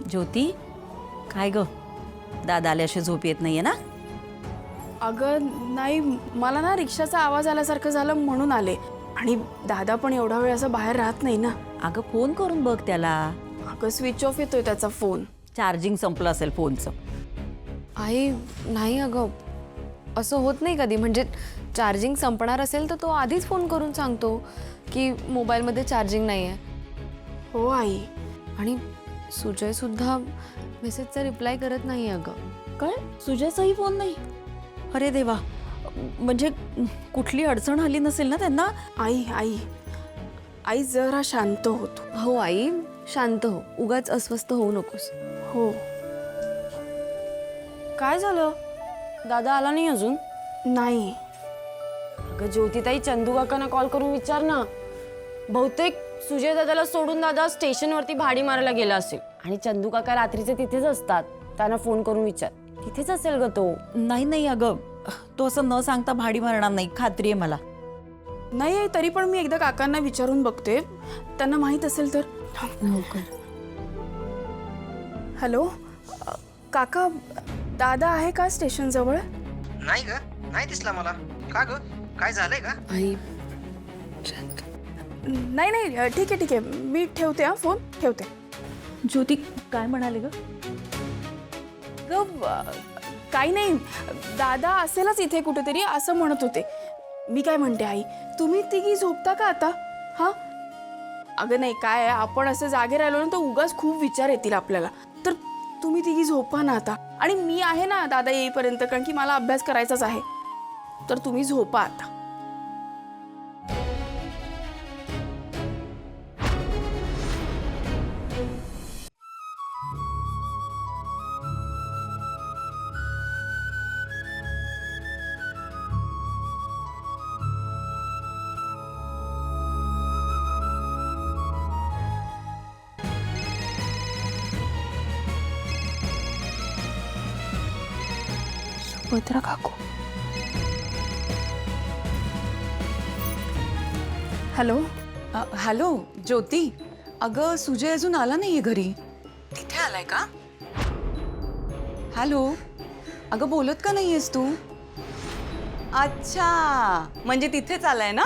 ज्योती, काय ग? दादा आल्याशी झोप येत नाहीये ना? अगं नाही, मला ना रिक्षाचा आवाज आल्यासारखं झालं म्हणून आले. आणि दादा पण एवढा वेळ असं बाहेर राहत नाही ना. अगं फोन करून बघ त्याला. अगं स्विच ऑफ येतोय त्याचा फोन. चार्जिंग संपलं असेल फोनचं. आई नाही अगं, असं होत नाही कधी. म्हणजे चार्जिंग संपणार असेल तर तो आधीच फोन करून सांगतो की मोबाईलमध्ये चार्जिंग नाही आहे. हो आई. आणि सुजयसुद्धा मेसेजचा रिप्लाय करत नाही अगं. काय? सुजयचाही फोन नाही? अरे देवा, म्हणजे कुठली अडचण आली नसेल ना त्यांना? आई आई आई जरा शांत होतो. हो आई, शांत हो, उगाच अस्वस्थ होऊ नकोस. हो. काय झालं? दादा आला नाही अजून? नाही. अगं ज्योतिताई, चंदू काकांना कॉल करून विचार ना. बहुतेक सुजय दादाला सोडून दादा स्टेशनवरती भाडी मारायला गेला असेल. आणि चंदू काका रात्रीचे तिथेच असतात. त्यांना फोन करून विचार. तिथेच असेल ग तो. नाही अगं, तो असं न सांगता भाडी मारणार नाही, खात्री आहे मला. नाही आई, तरी पण मी एकदा काकांना विचारून बघते. त्यांना माहित असेल तर. हॅलो काका, दादा आहे का स्टेशन जवळ? नाही ग, नाही दिसला मला. का ग, काय झालंय का? आई नाही ठीक आहे मी ठेवते. हा फोन ठेवते. ज्योती काय म्हणाले ग? काही नाही, दादा असेलच इथे कुठेतरी असं म्हणत होते. मी काय म्हणते आई, तुम्ही तिघी झोपता का आता? हा अगं नाही, काय आहे, आपण असं जागे राहिलो ना तर उगाच खूप विचार येतील आपल्याला. तर तुम्ही तिघी झोपा ना आता. आणि मी आहे ना दादा येईपर्यंत, कारण की मला अभ्यास करायचाच आहे. तर तुम्ही झोपा आता. सुभद्रा काकू. हॅलो. हॅलो ज्योती, अगं सुजय अजून आला नाहीये घरी. तिथे आलाय का? हॅलो, अगं बोलत का नाहीयेस तू? अच्छा, म्हणजे तिथेच आलाय ना?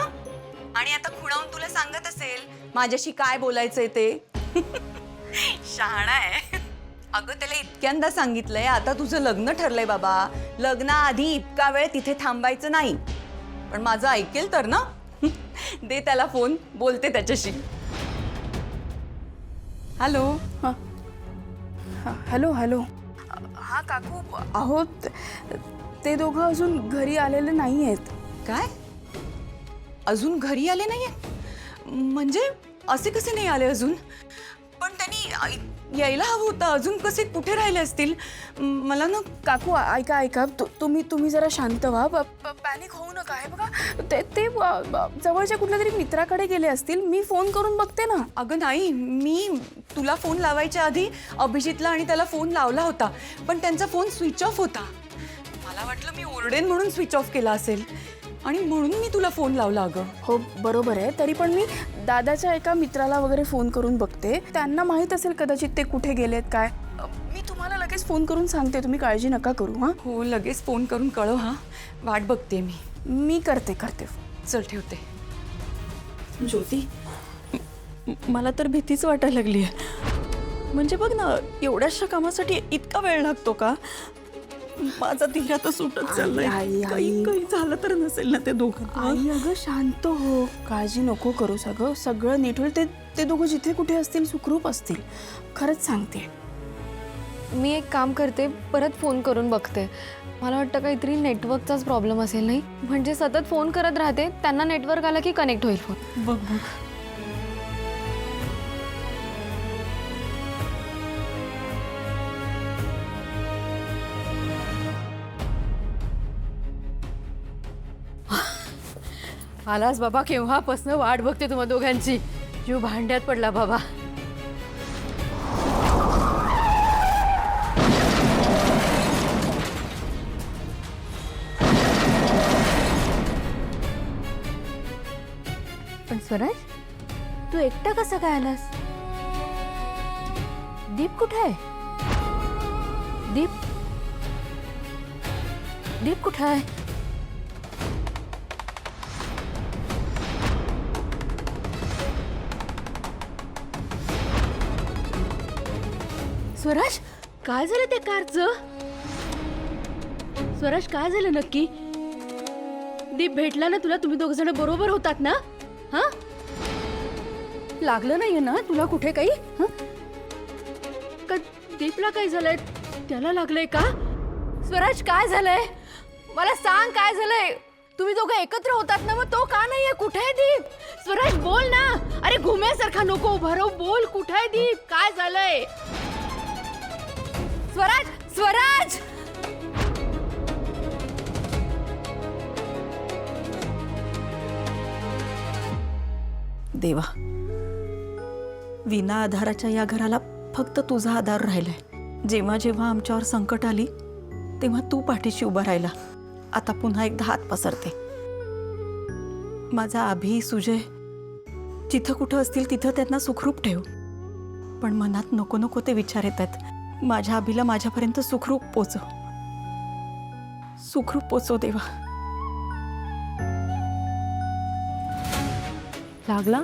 आणि आता खुणावून तुला सांगत असेल माझ्याशी काय बोलायचंय ते. शहाणा आहे. अगं त्याला इतक्यांदा सांगितलंय, आता तुझं लग्न ठरलंय बाबा, लग्नाआधी इतका वेळ तिथे थांबायचं नाही. पण माझं ऐकेल तर ना. दे त्याला फोन, बोलते त्याच्याशी. हॅलो. Hello hello. हा काकू, अहो ते दोघं अजून घरी आलेले नाही आहेत. काय? अजून घरी आले नाहीये? म्हणजे असे कसे नाही आले अजून? पण त्यांनी यायला हवं होतं. अजून कसे कुठे राहिले असतील? मला ना. काकू ऐका तुम्ही जरा शांत व्हा. पॅनिक होऊ नका. हे बघा, ते जवळच्या कुठल्या तरी मित्राकडे गेले असतील. मी फोन करून बघते ना. अगं नाही, मी तुला फोन लावायच्या आधी अभिजितला आणि त्याला फोन लावला होता, पण त्यांचा फोन स्विच ऑफ होता. मला वाटलं मी ओरडेन म्हणून स्विच ऑफ केला असेल, आणि म्हणून मी तुला फोन लावला. अगं हो बरोबर आहे. तरी पण मी दादाच्या एका मित्राला वगैरे फोन करून बघते. त्यांना माहीत असेल कदाचित ते कुठे गेलेत काय. मी तुम्हाला लगेच फोन करून सांगते. तुम्ही काळजी नका करू. हां हो, लगेच फोन करून कळव. हां, वाट बघते मी करते. चल ठेवते. ज्योती, मला तर भीतीच वाटायला लागली आहे. म्हणजे बघ ना, एवढ्याशा कामासाठी इतका वेळ लागतो का? माझा धीर आता सुटत चाललाय. काही झालं तर नसेल ना ते दोघं? आई अगं शांत हो, काळजी नको करू. सगळं नीट होईल. ते दोघं जिथे कुठे असतील सुखरूप असतील. खरंच सांगते. मी एक काम करते, परत फोन करून बघते. मला वाटतं काहीतरी नेटवर्कचाच प्रॉब्लेम असेल. नाही म्हणजे सतत फोन करत राहते, त्यांना नेटवर्क आला की कनेक्ट होईल फोन. बघ. आलास बाबा, केव्हापासून वाट बघते तुम्हा दोघांची. जीव भांड्यात पडला बाबा. पण स्वराज, तू एकटा कसा काय आलास? दीप कुठे आहे? दीप दीप कुठे आहे? स्वराज, काय झालं त्या कारचं? स्वराज, काय झालं नक्की? दीप भेटला ना तुला? तुम्ही दोघ जण बरोबर होतात ना? हा, लागलं नाहीये ना तुला कुठे काही? हं? का दीपला काय झालंय? त्याला लागलंय का? स्वराज, काय झालंय? मला सांग, काय झालंय? तुम्ही दोघं एकत्र होतात ना, मग तो का नाहीये? कुठे आहे दीप? स्वराज, बोल ना. अरे घुम्यासारखा नको उभा राहू, बोल, कुठे आहे दीप? काय झालंय? स्वराज, स्वराज! देवा, विना आधाराच्या या घराला फक्त तुझा आधार राहिलाय. जेव्हा जेव्हा आमच्यावर संकट आली तेव्हा तू पाठीशी उभा राहिला. आता पुन्हा एकदा हात पसरते. माझा अभि, सुजय जिथं कुठं असतील तिथं त्यांना सुखरूप ठेव. पण मनात नको नको ते विचार येतात. माझ्या अभिला माझ्यापर्यंत सुखरूप पोचव, सुखरूप पोचव देवा. लागला?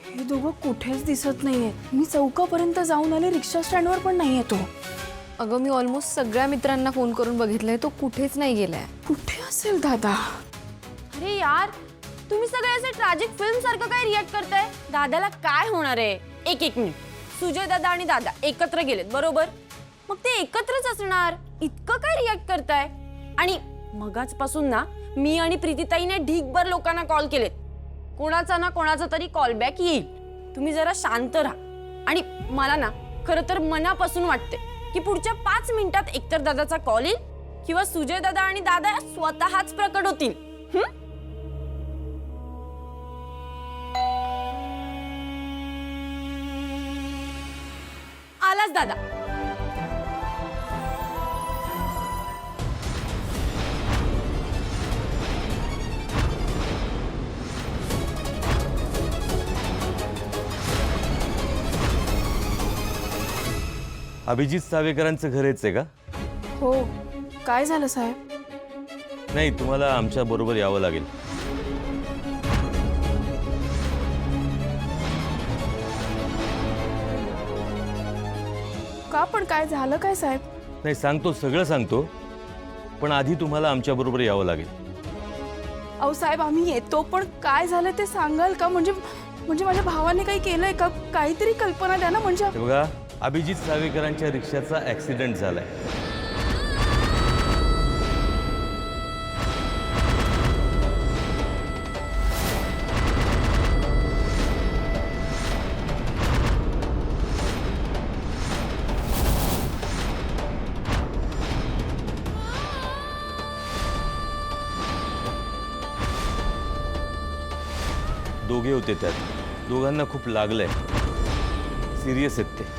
हे दोघं कुठेच दिसत नाहीये. मी चौकापर्यंत जाऊन आले, रिक्षा स्टँडवर पण नाहीये तो. अगं मी ऑलमोस्ट सगळ्या मित्रांना फोन करून बघितलंय, तो कुठेच नाही गेलाय. कुठे असेल दादा? अरे यार, तुम्ही सगळे असे ट्रॅजिक फिल्म सारखं काय रिॲक्ट करताय? दादाला काय होणार आहे? एक मिनिट. सुजय दादा आणि दादा एकत्र गेलेत, बरोबर? मग ते एकत्रच असणार. इतकं काय रिॲक्ट करताय? आणि मगाचपासून ना मी आणि प्रीतीताईने ढीगभर लोकांना कॉल केलेत. कोणाचा ना कोणाचा तरी कॉल बॅक येईल. तुम्ही जरा शांत राहा. आणि मला ना खरं तर मनापासून वाटते की पुढच्या 5 मिनिटात एकतर दादाचा कॉल येईल किंवा सुजय दादा आणि दादा स्वतःच प्रकट होतील. आलाच दादा. अभिजित सावेकरांचं घर हेच आहे का? हो, काय झालं साहेब? नाही, तुम्हाला आमच्या बरोबर यावं लागेल. का पण काय झालं काय साहेब? नाही, सांगतो, सगळं सांगतो, पण आधी तुम्हाला आमच्या बरोबर यावं लागेल. अहो साहेब, आम्ही येतो, पण काय झालं ते सांगाल का? म्हणजे माझ्या भावाने काही केलंय का? काहीतरी कल्पना द्या ना. म्हणजे हे बघा, अभिजित सावेकरांच्या रिक्षाचा ऍक्सिडेंट झालाय. दोघे होते त्यात. दोघांना खूप लागलंय. सिरियस आहेत ते.